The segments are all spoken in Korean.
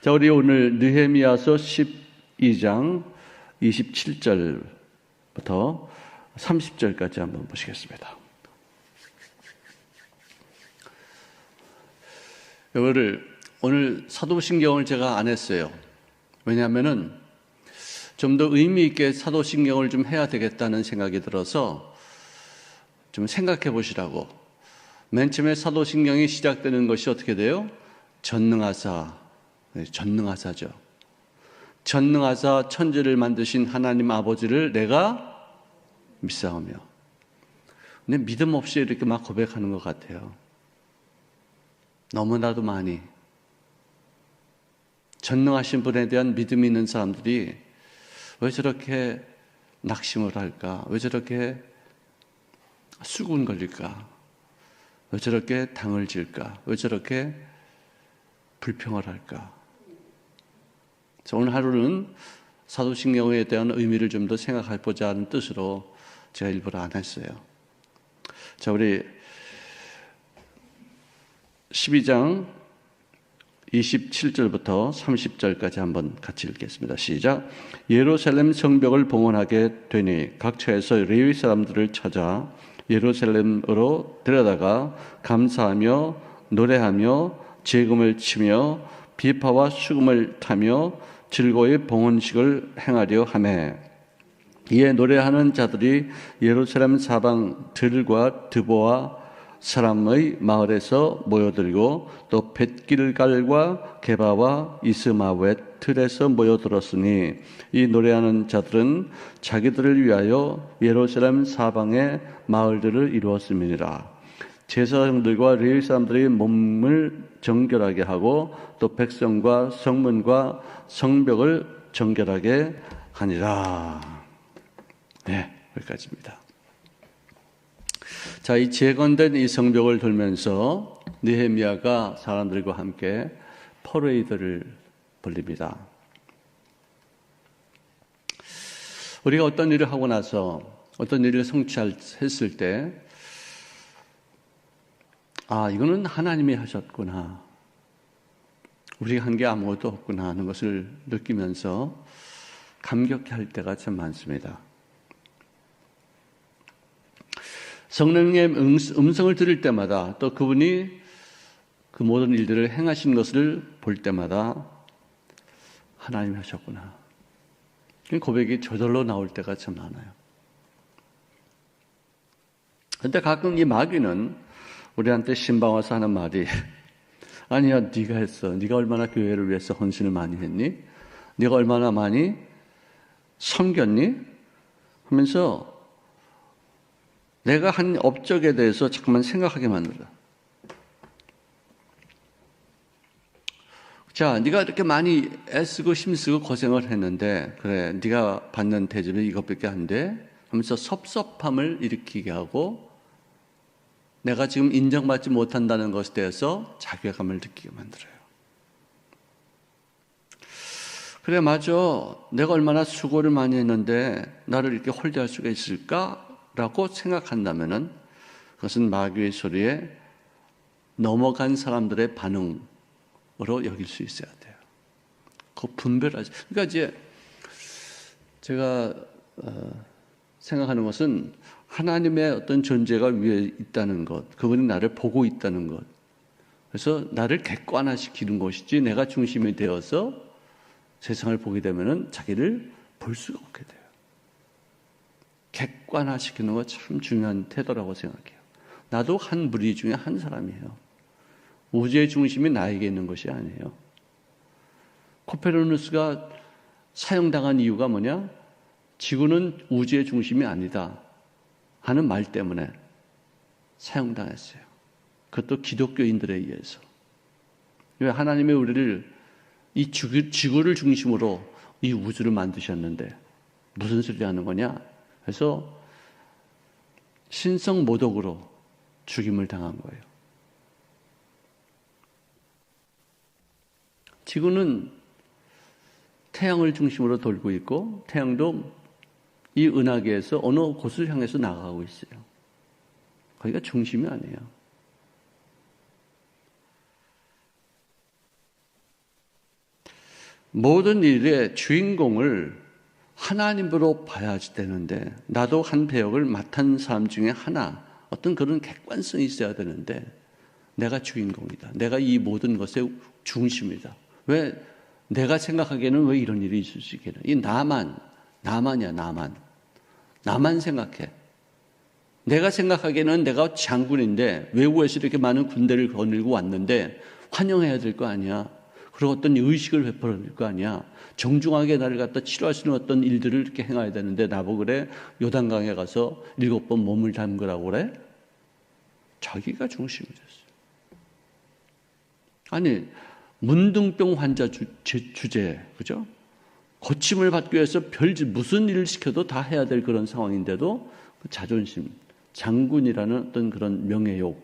자, 우리 오늘 느헤미야서 12장 27절부터 30절까지 한번 보시겠습니다. 이거를 오늘 사도신경을 제가 안 했어요. 왜냐하면은 좀 더 의미 있게 사도신경을 좀 해야 되겠다는 생각이 들어서 좀 생각해 보시라고. 맨 처음에 사도신경이 시작되는 것이 어떻게 돼요? 전능하사, 전능하사죠. 전능하사 천지를 만드신 하나님 아버지를 내가 믿사오며. 근데 믿음 없이 이렇게 막 고백하는 것 같아요. 너무나도 많이. 전능하신 분에 대한 믿음이 있는 사람들이 왜 저렇게 낙심을 할까? 왜 저렇게 수군거릴까? 왜 저렇게 당을 질까? 왜 저렇게 불평을 할까? 오늘 하루는 사도신경에 대한 의미를 좀 더 생각해보자 하는 뜻으로 제가 일부러 안 했어요. 자, 우리 12장 27절부터 30절까지 한번 같이 읽겠습니다. 시작. 예루살렘 성벽을 봉헌하게 되니 각 처에서 레위 사람들을 찾아 예루살렘으로 데려다가 감사하며 노래하며 제금을 치며 비파와 수금을 타며 즐거이 봉헌식을 행하려 하매 이에 노래하는 자들이 예루살렘 사방 들과 드보와 사람의 마을에서 모여들고 또 벳길갈과 게바와 이스마웻 틀에서 모여들었으니 이 노래하는 자들은 자기들을 위하여 예루살렘 사방의 마을들을 이루었음이니라. 제사장들과 레위 사람들이 몸을 정결하게 하고 또 백성과 성문과 성벽을 정결하게 하니라. 네, 여기까지입니다. 자, 이 재건된 이 성벽을 돌면서 느헤미야가 사람들과 함께 퍼레이드를 벌립니다. 우리가 어떤 일을 하고 나서 어떤 일을 성취했을 때 이거는 하나님이 하셨구나. 우리가 한 게 아무것도 없구나 하는 것을 느끼면서 감격해 할 때가 참 많습니다. 성령의 음성을 들을 때마다 또 그분이 그 모든 일들을 행하신 것을 볼 때마다 하나님이 하셨구나. 고백이 저절로 나올 때가 참 많아요. 그런데 가끔 이 마귀는 우리한테 신방 와서 하는 말이 아니야, 네가 했어. 네가 얼마나 교회를 위해서 헌신을 많이 했니? 네가 얼마나 많이 섬겼니? 하면서 내가 한 업적에 대해서 자꾸만 생각하게 만들어. 자, 네가 이렇게 많이 애쓰고 힘쓰고 고생을 했는데 그래, 네가 받는 대접이 이것밖에 안 돼? 하면서 섭섭함을 일으키게 하고 내가 지금 인정받지 못한다는 것에 대해서 자괴감을 느끼게 만들어요. 그래, 맞아. 내가 얼마나 수고를 많이 했는데 나를 이렇게 홀대할 수가 있을까? 라고 생각한다면은 그것은 마귀의 소리에 넘어간 사람들의 반응으로 여길 수 있어야 돼요. 그 분별하지. 그러니까 이제 제가 생각하는 것은 하나님의 어떤 존재가 위에 있다는 것, 그분이 나를 보고 있다는 것. 그래서 나를 객관화시키는 것이지 내가 중심이 되어서 세상을 보게 되면은 자기를 볼 수가 없게 돼요. 객관화시키는 거 참 중요한 태도라고 생각해요. 나도 한 무리 중에 한 사람이에요. 우주의 중심이 나에게 있는 것이 아니에요. 코페르니쿠스가 사형당한 이유가 뭐냐? 지구는 우주의 중심이 아니다 하는 말 때문에 사형당했어요. 그것도 기독교인들에 의해서. 왜 하나님이 우리를 이 지구를 중심으로 이 우주를 만드셨는데 무슨 소리 하는 거냐? 그래서 신성 모독으로 죽임을 당한 거예요. 지구는 태양을 중심으로 돌고 있고 태양도 이 은하계에서 어느 곳을 향해서 나가고 있어요. 거기가 중심이 아니에요. 모든 일의 주인공을 하나님으로 봐야지 되는데, 나도 한 배역을 맡은 사람 중에 하나, 어떤 그런 객관성이 있어야 되는데, 내가 주인공이다. 내가 이 모든 것의 중심이다. 왜 내가 생각하기에는 왜 이런 일이 있을 수 있겠냐. 이 나만이야, 나만. 나만 생각해. 내가 생각하기에는 내가 장군인데 외국에서 이렇게 많은 군대를 거느리고 왔는데 환영해야 될 거 아니야. 그리고 어떤 의식을 베풀어야 될 거 아니야. 정중하게 나를 갖다 치료할 수 있는 어떤 일들을 이렇게 행해야 되는데 나보고 그래? 요단강에 가서 7번 몸을 담그라고 그래? 자기가 중심이 됐어요. 아니, 문둥병 환자 주제, 그죠? 고침을 받기 위해서 무슨 일을 시켜도 다 해야 될 그런 상황인데도 그 자존심, 장군이라는 어떤 그런 명예욕,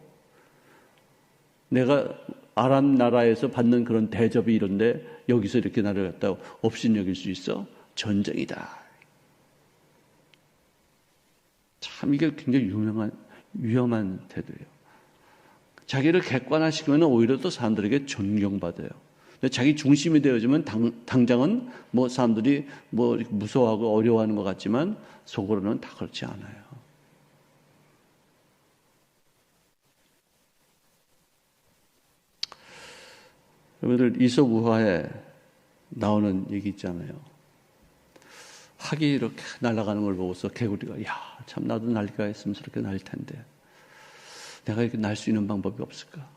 내가 아람 나라에서 받는 그런 대접이 이런데 여기서 이렇게 나를 갖다 업신여길 수 있어? 전쟁이다. 참 이게 굉장히 위험한 태도예요. 자기를 객관화시키면 오히려 또 사람들에게 존경받아요. 근데 자기 중심이 되어지면 당장은 뭐 사람들이 뭐 무서워하고 어려워하는 것 같지만 속으로는 다 그렇지 않아요. 여러분들 이솝우화에 나오는 얘기 있잖아요. 학이 이렇게 날아가는 걸 보고서 개구리가 야, 참 나도 날개가 있으면 저렇게 날 텐데 내가 이렇게 날 수 있는 방법이 없을까?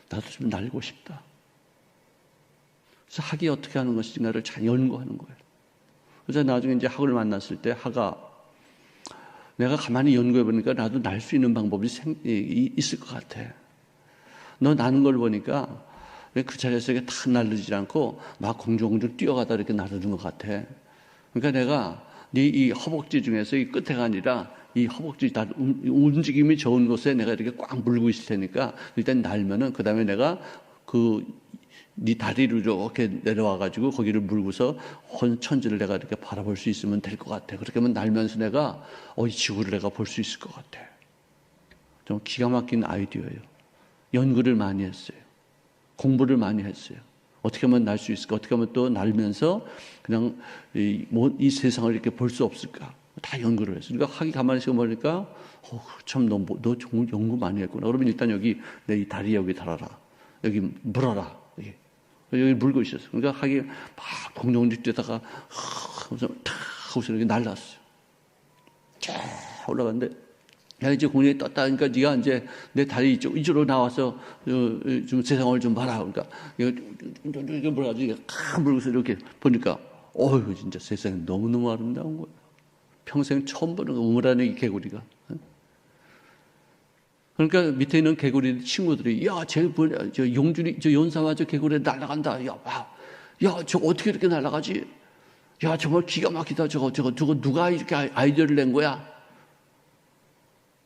나도 좀 날고 싶다. 그래서 학이 어떻게 하는 것인가를 잘 연구하는 거예요. 그래서 나중에 이제 학을 만났을 때 학아, 내가 가만히 연구해 보니까 나도 날 수 있는 방법이 있을 것 같아. 너 나는 걸 보니까 그 자리에서 이렇게 탁 날르지 않고 막 공중공중 뛰어가다 이렇게 나르는 것 같아. 그러니까 내가 네 이 허벅지 중에서 이 끝에가 아니라 이 허벅지 다 움직임이 좋은 곳에 내가 이렇게 꽉 물고 있을 테니까 일단 날면은 그 다음에 내가 네 다리를 이렇게 내려와 가지고 거기를 물고서 천지를 내가 이렇게 바라볼 수 있으면 될 것 같아. 그렇게 하면 날면서 내가 이 지구를 내가 볼 수 있을 것 같아. 좀 기가 막힌 아이디어예요. 연구를 많이 했어요. 공부를 많이 했어요. 어떻게 하면 날 수 있을까? 어떻게 하면 또 날면서 그냥 이 세상을 이렇게 볼 수 없을까? 다 연구를 했어요. 그러니까 학이 가만히 있어 보니까 참 너 정말 연구 많이 했구나. 그러면 일단 여기 내 이 다리 여기 달아라. 여기 물어라. 여기 물고 있었어요. 그러니까 학이 막 공룡들 뛰다가 하고서 탁 하고서 이렇게 날랐어요. 쫙 올라갔는데 야, 이제 공룡이 떴다. 그러니까 네가 이제 내 다리 이쪽으로 나와서 좀 세상을 좀 봐라. 그러니까 이거 뭐라 하지? 물고서 이렇게 보니까 어휴 진짜 세상이 너무너무 아름다운 거예요. 평생 처음 보는 우물안에 이 개구리가. 그러니까 밑에 있는 개구리 친구들이 야, 저 용준이 저 연사와 저 개구리 날아간다. 야, 와, 야, 저거 어떻게 이렇게 날아가지? 야, 정말 기가 막히다. 저거 누가 이렇게 아이디어를 낸 거야?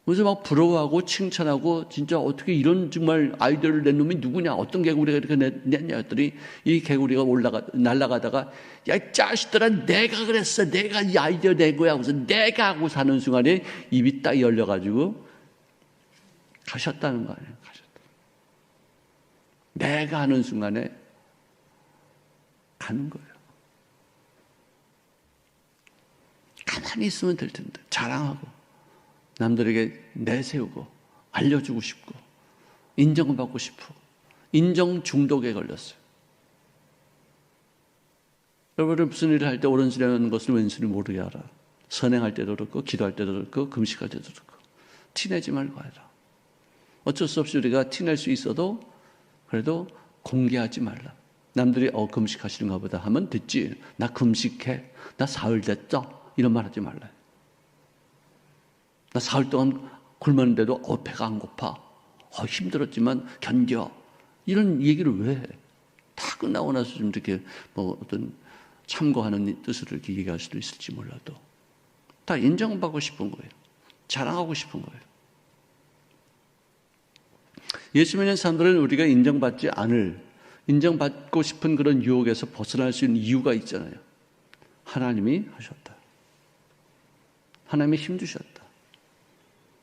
그래서 막 부러워하고 칭찬하고 진짜 어떻게 이런 정말 아이디어를 낸 놈이 누구냐? 어떤 개구리가 이렇게 냈냐? 했더니 이 개구리가 날아가다가 야, 이 자식들아 내가 그랬어. 내가 이 아이디어 낸 거야. 그래서 내가 하고 사는 순간에 입이 딱 열려가지고 가셨다는 거 아니에요. 가셨다. 내가 하는 순간에 가는 거예요. 가만히 있으면 될 텐데 자랑하고 남들에게 내세우고 알려주고 싶고 인정받고 싶고 인정 중독에 걸렸어요. 여러분은 무슨 일을 할 때 옳은소리하는 것을 왼소리 모르게 하라. 선행할 때도 그렇고 기도할 때도 그렇고 금식할 때도 그렇고 티내지 말고 해라. 어쩔 수 없이 우리가 티낼 수 있어도 그래도 공개하지 말라. 남들이 금식하시는가 보다 하면 듣지. 나 금식해. 나 사흘 됐어. 이런 말 하지 말라. 나 사흘 동안 굶었는데도 배가 안 고파. 힘들었지만 견뎌. 이런 얘기를 왜 해? 다 끝나고 나서 좀 이렇게 어떤 참고하는 뜻으로 이렇게 얘기할 수도 있을지 몰라도 다 인정받고 싶은 거예요. 자랑하고 싶은 거예요. 예수 믿는 사람들은 우리가 인정받고 싶은 그런 유혹에서 벗어날 수 있는 이유가 있잖아요. 하나님이 하셨다. 하나님이 힘주셨다.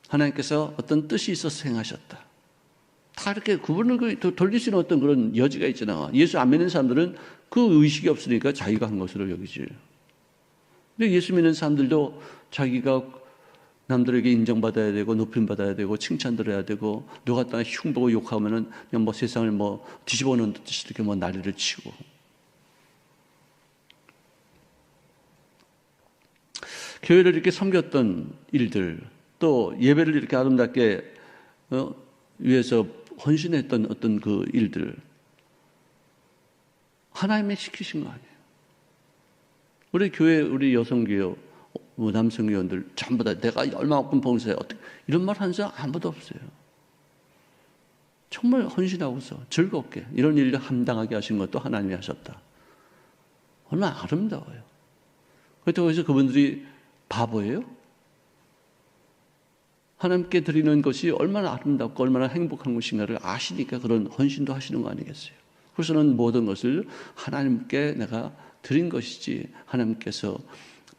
하나님께서 어떤 뜻이 있어서 행하셨다. 다 이렇게 구분을 돌릴 수 있는 어떤 그런 여지가 있잖아. 예수 안 믿는 사람들은 그 의식이 없으니까 자기가 한 것으로 여기지. 근데 예수 믿는 사람들도 자기가 남들에게 인정받아야 되고 높임받아야 되고 칭찬들어야 되고 누가 딱 흉보고 욕하면은 그냥 뭐 세상을 뭐 뒤집어 놓는 듯이 이렇게 뭐 난리를 치고. 교회를 이렇게 섬겼던 일들, 또 예배를 이렇게 아름답게 위해서 헌신했던 어떤 그 일들, 하나님이 시키신 거 아니에요. 우리 교회, 우리 여성교회, 남성교회들 전부 다 내가 얼마만큼 봉사해 이런 말 하는 사람 아무도 없어요. 정말 헌신하고서 즐겁게 이런 일을 감당하게 하신 것도 하나님이 하셨다. 얼마나 아름다워요. 그렇다고 해서 그분들이 바보예요? 하나님께 드리는 것이 얼마나 아름답고 얼마나 행복한 것인가를 아시니까 그런 헌신도 하시는 거 아니겠어요? 그래서는 모든 것을 하나님께 내가 드린 것이지 하나님께서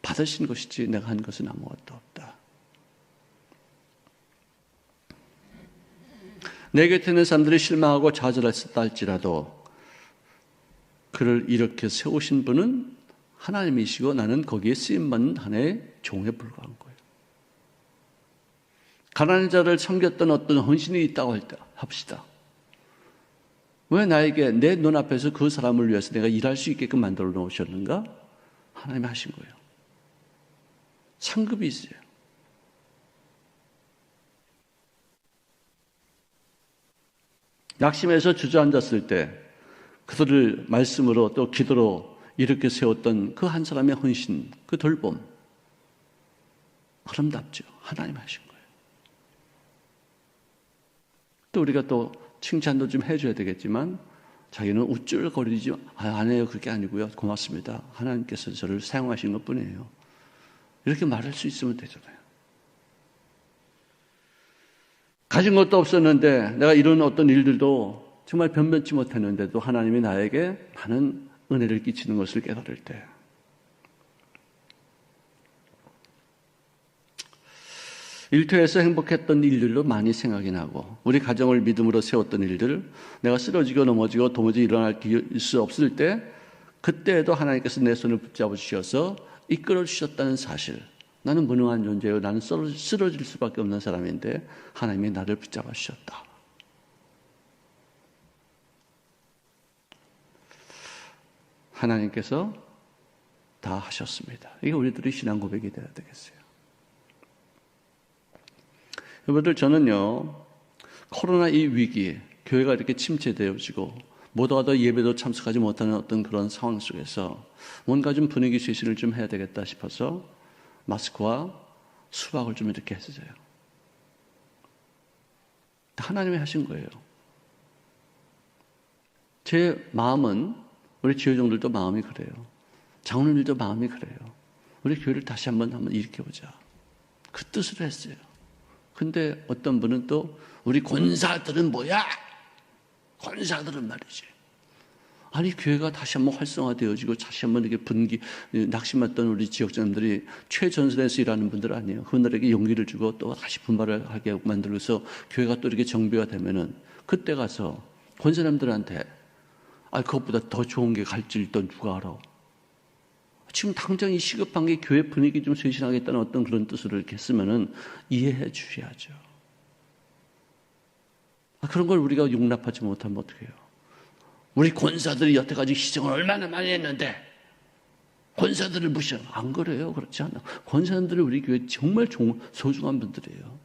받으신 것이지 내가 한 것은 아무것도 없다. 내 곁에 있는 사람들이 실망하고 좌절했었다 할지라도 그를 이렇게 세우신 분은 하나님이시고 나는 거기에 쓰임받는 하나의 종에 불과한 거예요. 가난한 자를 섬겼던 어떤 헌신이 있다고 할 때 합시다. 왜 나에게 내 눈앞에서 그 사람을 위해서 내가 일할 수 있게끔 만들어 놓으셨는가? 하나님이 하신 거예요. 상급이 있어요. 낙심해서 주저앉았을 때 그들을 말씀으로 또 기도로 이렇게 세웠던 그 한 사람의 헌신, 그 돌봄 아름답죠. 하나님 하신 거예요. 또 우리가 또 칭찬도 좀 해줘야 되겠지만 자기는 우쭐거리지 안 해요. 그렇게 아니고요. 고맙습니다. 하나님께서 저를 사용하신 것뿐이에요. 이렇게 말할 수 있으면 되잖아요. 가진 것도 없었는데 내가 이런 어떤 일들도 정말 변변치 못했는데도 하나님이 나에게 많은 은혜를 끼치는 것을 깨달을 때 일터에서 행복했던 일들도 많이 생각이 나고 우리 가정을 믿음으로 세웠던 일들 내가 쓰러지고 넘어지고 도무지 일어날 수 없을 때 그때에도 하나님께서 내 손을 붙잡아 주셔서 이끌어 주셨다는 사실 나는 무능한 존재요. 나는 쓰러질 수밖에 없는 사람인데 하나님이 나를 붙잡아 주셨다. 하나님께서 다 하셨습니다. 이게 우리들의 신앙 고백이 되어야 되겠어요. 여러분들 저는요 코로나 이 위기에 교회가 이렇게 침체되어지고 모두가 더 예배도 참석하지 못하는 어떤 그런 상황 속에서 뭔가 좀 분위기 쇄신을 좀 해야 되겠다 싶어서 마스크와 수박을 좀 이렇게 했어요. 하나님이 하신 거예요. 제 마음은 우리 지회장들도 마음이 그래요. 장로님들도 마음이 그래요. 우리 교회를 다시 한번 일으켜보자. 그 뜻으로 했어요. 근데 어떤 분은 또 우리 권사들은 뭐야? 권사들은 말이지. 아니 교회가 다시 한번 활성화되어지고 다시 한번 이렇게 낙심했던 우리 지역장들이 최전선에서 일하는 분들 아니에요. 그분들에게 용기를 주고 또 다시 분발을 하게 만들어서 교회가 또 이렇게 정비가 되면은 그때 가서 권사님들한테 그것보다 더 좋은 게 갈지 또 누가 알아? 지금 당장 이 시급한 게 교회 분위기 좀 쇄신하겠다는 어떤 그런 뜻으로 이렇게 했으면은 이해해 주셔야죠. 그런 걸 우리가 용납하지 못하면 어떻게 해요? 우리 권사들이 여태까지 희생을 얼마나 많이 했는데 권사들을 무시하는 안 그래요. 그렇지 않아. 권사님들이 우리 교회 정말 소중한 분들이에요.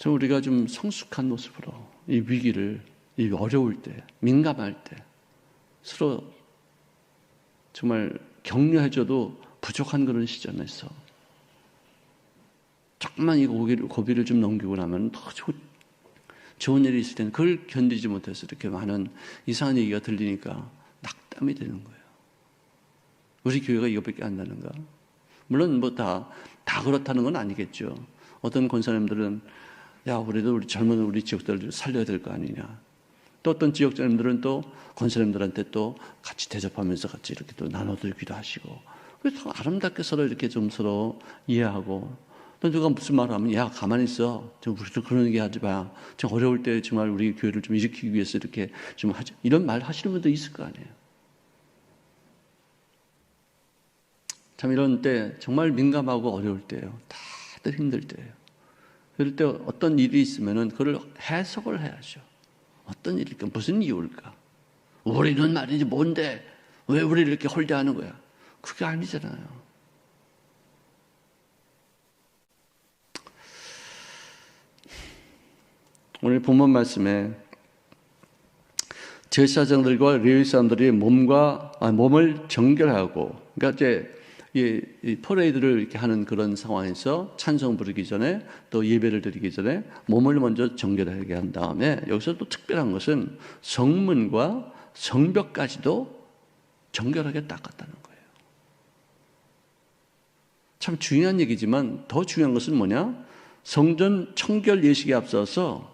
우리가 좀 성숙한 모습으로 이 위기를 이 어려울 때 민감할 때 서로 정말 격려해줘도 부족한 그런 시점에서 조금만 이 고비를 좀 넘기고 나면 더 좋은 일이 있을 때는 그걸 견디지 못해서 이렇게 많은 이상한 얘기가 들리니까 낙담이 되는 거예요. 우리 교회가 이거밖에 안 나는가? 물론 뭐 다 그렇다는 건 아니겠죠. 어떤 권사님들은 우리도 우리 젊은 우리 지역들을 살려야 될 거 아니냐. 또 어떤 지역장님들은 또 권사님들한테 또 같이 대접하면서 같이 이렇게 또 나눠드리기도 하시고 그래서 아름답게 서로 이렇게 좀 서로 이해하고, 또 누가 무슨 말을 하면, 야, 가만히 있어. 좀 그런 얘기 하지 마. 좀 어려울 때 정말 우리 교회를 좀 일으키기 위해서 이렇게 좀 하죠. 이런 말 하시는 분도 있을 거 아니에요. 참 이런 때 정말 민감하고 어려울 때예요. 다들 힘들 때예요. 그럴 때 어떤 일이 있으면은 그걸 해석을 해야죠. 어떤 일일까? 무슨 이유일까? 우리는 말이지 뭔데? 왜 우리를 이렇게 홀대하는 거야? 그게 아니잖아요. 오늘 본문 말씀에 제사장들과 레위 사람들이 몸을 정결하고, 그러니까 이제 이 퍼레이드를 이렇게 하는 그런 상황에서 찬송 부르기 전에 또 예배를 드리기 전에 몸을 먼저 정결하게 한 다음에, 여기서 또 특별한 것은 성문과 성벽까지도 정결하게 닦았다는 거예요. 참 중요한 얘기지만 더 중요한 것은 뭐냐? 성전 청결 예식에 앞서서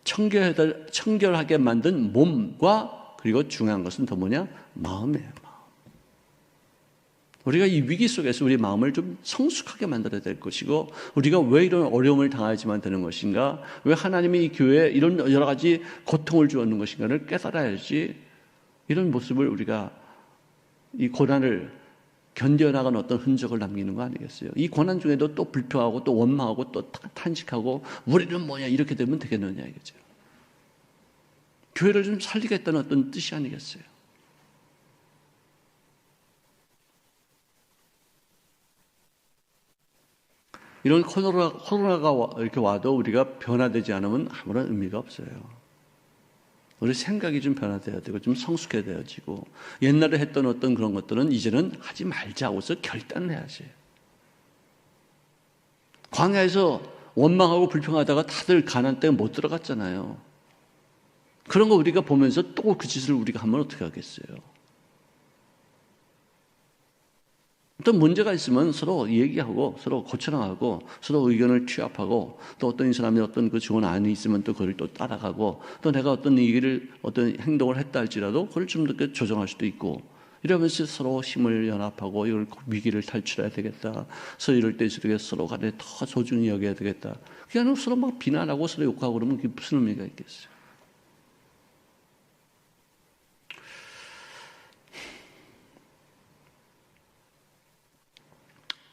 청결하게 만든 몸과, 그리고 중요한 것은 더 뭐냐? 마음이에요. 마음. 우리가 이 위기 속에서 우리 마음을 좀 성숙하게 만들어야 될 것이고, 우리가 왜 이런 어려움을 당하지만 되는 것인가, 왜 하나님이 이 교회에 이런 여러 가지 고통을 주었는 것인가를 깨달아야지, 이런 모습을 우리가 이 고난을 견뎌나가는 어떤 흔적을 남기는 거 아니겠어요? 이 고난 중에도 또 불평하고 또 원망하고 또 탄식하고 우리는 뭐냐 이렇게 되면 되겠느냐 이거죠. 교회를 좀 살리겠다는 어떤 뜻이 아니겠어요? 이런 코로나가 이렇게 와도 우리가 변화되지 않으면 아무런 의미가 없어요. 우리 생각이 좀 변화돼야 되고 좀 성숙해져야지고, 옛날에 했던 어떤 그런 것들은 이제는 하지 말자고서 결단을 해야지. 광야에서 원망하고 불평하다가 다들 가나안 땅에 못 들어갔잖아요. 그런 거 우리가 보면서 또 그 짓을 우리가 하면 어떻게 하겠어요? 어떤 문제가 있으면 서로 얘기하고 서로 고쳐나가고 서로 의견을 취합하고, 또 어떤 사람이 어떤 그 좋은 안이 있으면 또 그걸 또 따라가고, 또 내가 어떤 얘기를 어떤 행동을 했다 할지라도 그걸 좀 더 조정할 수도 있고, 이러면서 서로 힘을 연합하고 이걸 위기를 탈출해야 되겠다. 서로 이럴 때 서로 간에 더 소중히 여겨야 되겠다. 그게 아니라 서로 막 비난하고 서로 욕하고 그러면 그게 무슨 의미가 있겠어요?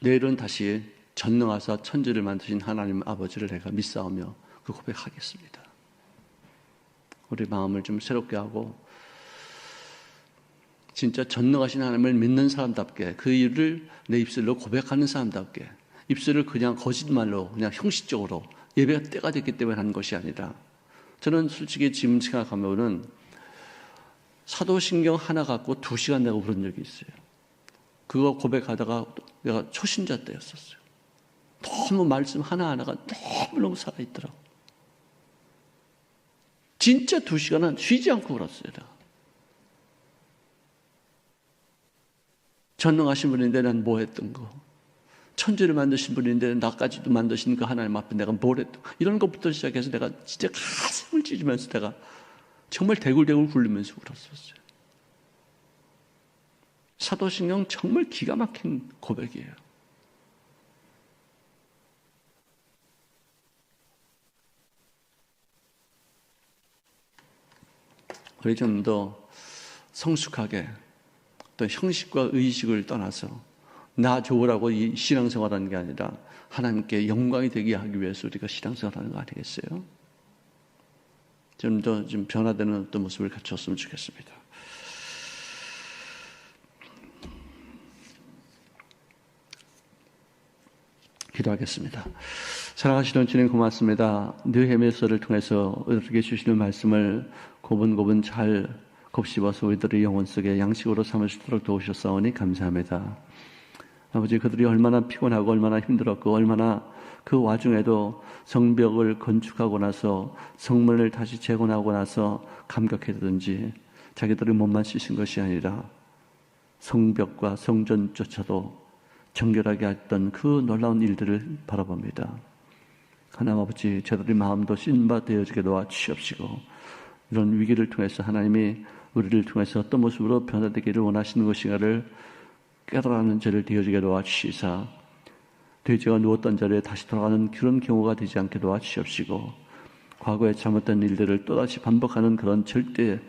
내일은 다시 전능하사 천지를 만드신 하나님 아버지를 내가 믿사오며 그 고백하겠습니다. 우리 마음을 좀 새롭게 하고, 진짜 전능하신 하나님을 믿는 사람답게 그 일을 내 입술로 고백하는 사람답게, 입술을 그냥 거짓말로 그냥 형식적으로 예배가 때가 됐기 때문에 하는 것이 아니라, 저는 솔직히 지금 생각하면은 사도신경 하나 갖고 2시간 내가 부른 적이 있어요. 그거 고백하다가 내가 초신자 때였었어요. 너무 말씀 하나하나가 너무너무 살아있더라고. 진짜 2시간은 쉬지 않고 울었어요. 내가. 전능하신 분인데 난 뭐 했던 거, 천지를 만드신 분인데 나까지도 만드신 그 하나님 앞에 내가 뭘 했던 거, 이런 것부터 시작해서 내가 진짜 가슴을 찢으면서 내가 정말 대굴대굴 굴리면서 울었었어요. 사도신경 정말 기가 막힌 고백이에요. 우리 좀 더 성숙하게, 또 형식과 의식을 떠나서 나 좋으라고 이 신앙생활하는 게 아니라 하나님께 영광이 되게 하기 위해서 우리가 신앙생활하는 거 아니겠어요? 좀 더 좀 변화되는 어떤 모습을 갖췄으면 좋겠습니다. 기도하겠습니다. 사랑하시는 주님 고맙습니다. 느헤미야서를 통해서 우리에게 주시는 말씀을 고분고분 잘 곱씹어서 우리들의 영혼 속에 양식으로 삼을 수 있도록 도우셨사오니 감사합니다. 아버지, 그들이 얼마나 피곤하고 얼마나 힘들었고 얼마나 그 와중에도 성벽을 건축하고 나서 성문을 다시 재건하고 나서 감격했든지, 자기들의 몸만 씻은 것이 아니라 성벽과 성전조차도 정결하게 했던 그 놀라운 일들을 바라봅니다. 하나님 아버지, 저들의 마음도 신바 되어지게 도와주시옵시고, 이런 위기를 통해서 하나님이 우리를 통해서 어떤 모습으로 변화되기를 원하시는 것인가를 깨달아가는 저를 되어지게 도와주시사 돼지가 누웠던 자리에 다시 돌아가는 그런 경우가 되지 않게 도와주시옵시고 과거에 잘못된 일들을 또다시 반복하는 그런 절대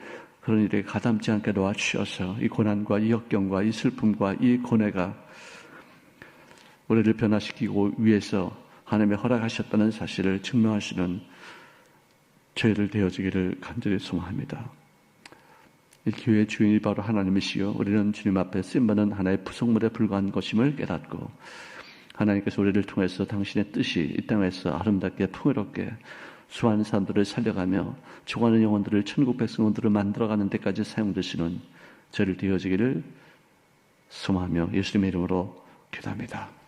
그런 일에 가담지 않게 도와주셔서 이 고난과 이 역경과 이 슬픔과 이 고뇌가 우리를 변화시키고 위해서 하나님의 허락하셨다는 사실을 증명하시는 저희를 되어지기를 간절히 소망합니다. 이 교회의 주인이 바로 하나님이시요 우리는 주님 앞에 쓰임받는 하나의 부속물에 불과한 것임을 깨닫고 하나님께서 우리를 통해서 당신의 뜻이 이 땅에서 아름답게 풍요롭게 수많은 사람들을 살려가며 죽어가는 영혼들을 천국 백성들을 만들어가는 데까지 사용되시는 저를 되어지기를 소망하며 예수님의 이름으로 기도합니다.